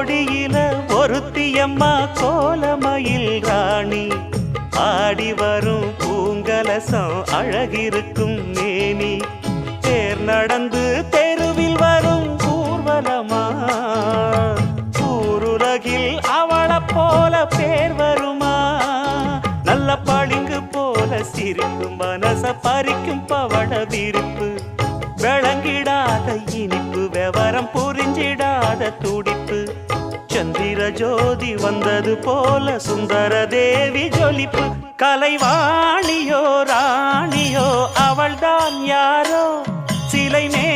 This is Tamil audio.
கோடியில ஒருத்தியம்மா கோலமயில் ராணி ஆடி வரும் பூங்கலசம் அழகிருக்கும் மேனி தேர் நடந்து தெருவில் வரும் ஊர்வலமா ஊருலகில் அவளை போல பேர் வருமா நல்ல பளிங்கு போல சிரிக்கும் மனச பறிக்கும் பவள விரிப்பு விளங்கிடாத இனிப்பு விவரம் புரிஞ்சிடாத துடிப்பு சந்திர ஜோதி வந்தது போல சுந்தர தேவி ஜொலிப்பு கலைவாணியோ ராணியோ அவள்தான் யாரோ சிலை மே